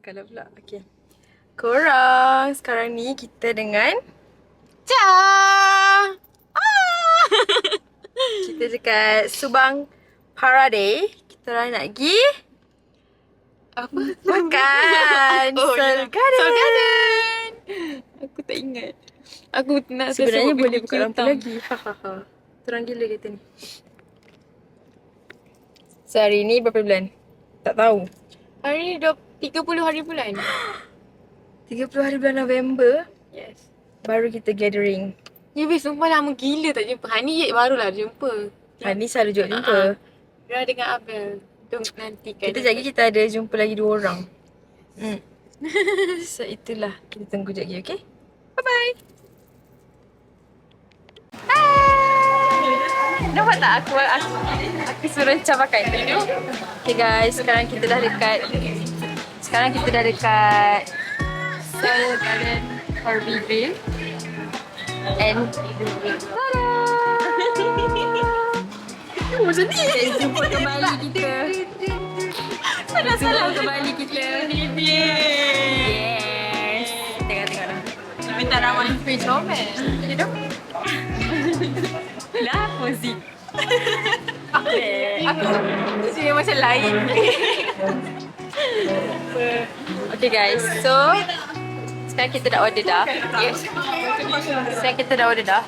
Kalau pula. Okay. Korang, sekarang ni kita dengan Ca. kita dekat Subang Parade. Kita orang nak pergi Apa? makan Seoul Garden. Seoul Garden. Aku tak ingat. Aku nak Sebenarnya tersebut boleh pergi buka lampu Q-Town. lagi. Hahaha. Terang gila kita ni. So hari ni berapa bulan? Tak tahu. Hari ni 30 hari bulan. 30 hari bulan November Yes. baru kita gathering. Ya weh, sumpah lama gila tak jumpa. Hari ni barulah jumpa. Hari ni selalu juga jumpa. Dia dengan Abel. Jom nanti kan. Kita lagi kita ada jumpa lagi 2 orang. So itulah. Kita tunggu sekejap lagi, okay? Bye-bye. Nampak tak aku suruh Encah pakai tu? Okay guys, sekarang kita dah dekat Seoul Garden Harvey Green. And tada! Macam ni. Jumpa kembali kita. Jumpa kembali kita. Yes. Tengok-tengok lah. Minta ramai free comel. You know? Lah, muzik. Aku dia macam lain. Okay guys, so sekarang kita dah order dah. Yes. Sekarang kita dah order dah.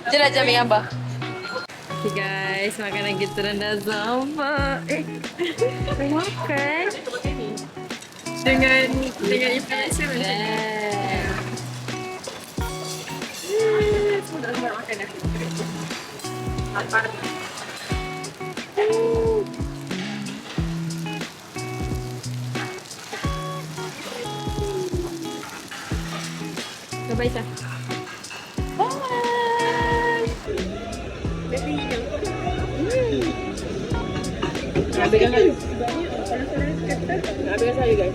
Jom lah ambil gambar. Okay guys, makanan kita dah sampai. Makan. Dengan influencer macam ni. Semua dah sempat makan dah. Lapar. Bye-bye, Sah. Ambilkan sayur. Nak ambilkan sayur guys.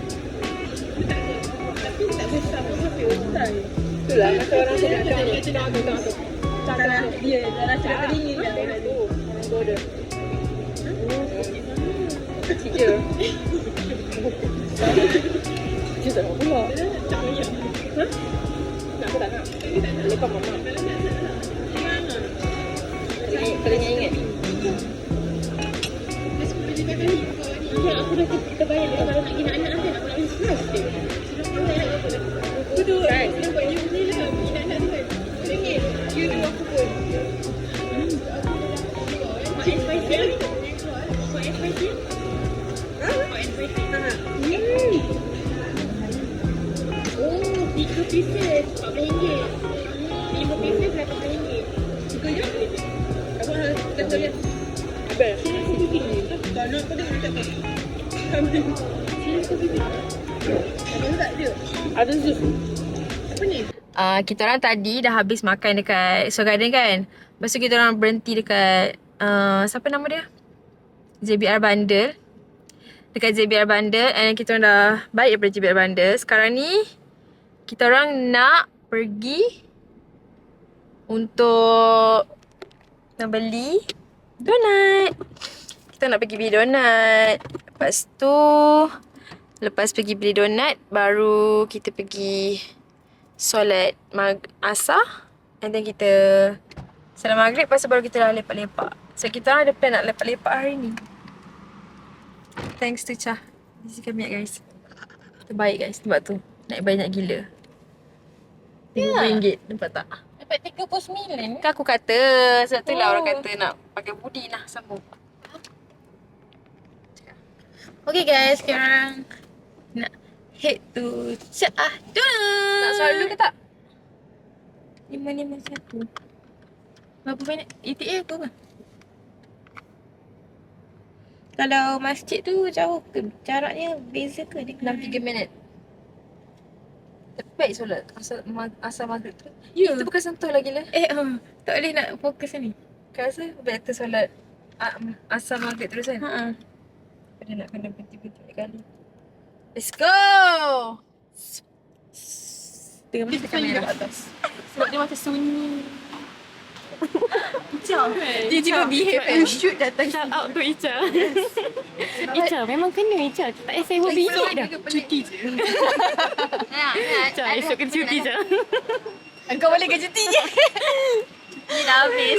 Itulah kata orang sedap macam cakap dia dalam cakap dingin kan dia tu. Border. Kecil je. Dia tak nak pula. Nak ke tak nak? Lepas mama. Kalau ingat. Aku dah terbayang dia kalau nak pergi nak anak nanti nak pergi surprise dia. Betul kan? Nampak you ni lah pergi nak anak tu kan. Ringit. You dua aku pun. Mak and spicy lah. Mak and spicy. Mak and spicy. Oh, 3 pieces RM14. 5 pieces RM8. Suka je? Apa kata dia? Abel. Sini aku pergi. Tak nak kau dah minta apa? Sini aku pergi. Ada tak dia? Ada sus. Apa ni? Kita orang tadi dah habis makan dekat Seoul Garden kan. Lepas tu kita orang berhenti dekat siapa nama dia? JBR Bundle. Dekat JBR Bundle, and kita orang dah balik daripada JBR Bundle. Sekarang ni kita orang nak pergi untuk nak beli donat. Kita nak pergi beli donat. Lepas tu lepas pergi beli donat, baru kita pergi solat asar. And then kita salat maghrib. Lepas tu baru kita dah lepak-lepak. So kita orang ada plan nak lepak-lepak hari ni. Thanks to Cha. Isi kami guys. Terbaik guys. Sebab tu naik banyak gila. RM50. Nampak tak? Dapat 39. Kan aku kata. Sebab tu lah orang kata nak pakai budi lah. Sambung. Okay guys, sekarang nak head to Shah Donut. Nak soal dulu ke tak? 551. Berapa banyak? ETA tu apa? Kalau masjid tu jauh ke? Jaraknya beza ke? Dia 63 minit. baik solat asar maghrib tu. Ya. Itu bukan sentuh lagi lah. Tak boleh nak fokus ni. Kau rasa better solat asar maghrib terus kan? Ha. Pada nak kena berhenti-berhenti kali. Let's go! Tengah mesti kamera kat atas. Sebab dia macam sunyi. Tiba-tiba behave Shoot datang. Shout out to Ica. Ica memang kena Ica. Tak payah sewa bilik dah. Cuti je. Ica esok kena cuti je. Engkau boleh ke cuti je? Cuti dah habis.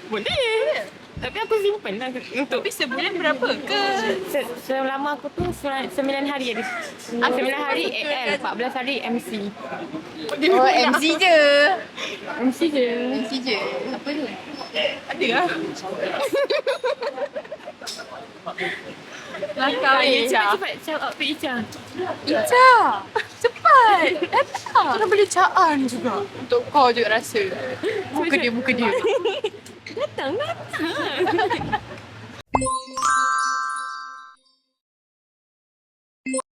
Boleh. Tapi aku simpan lah untuk Tapi sebulan berapa ke? selama aku tu 9 hari ada. 9 hari AL, 14 hari MC. Oh, MC je. MC je. MC je. Apa tu? Ada lah. Langkah Cepat-cepat shout out to Ica. Ica. Cepat. Datang. Kau boleh caan juga. Untuk kau juga rasa. Muka dia. Datang.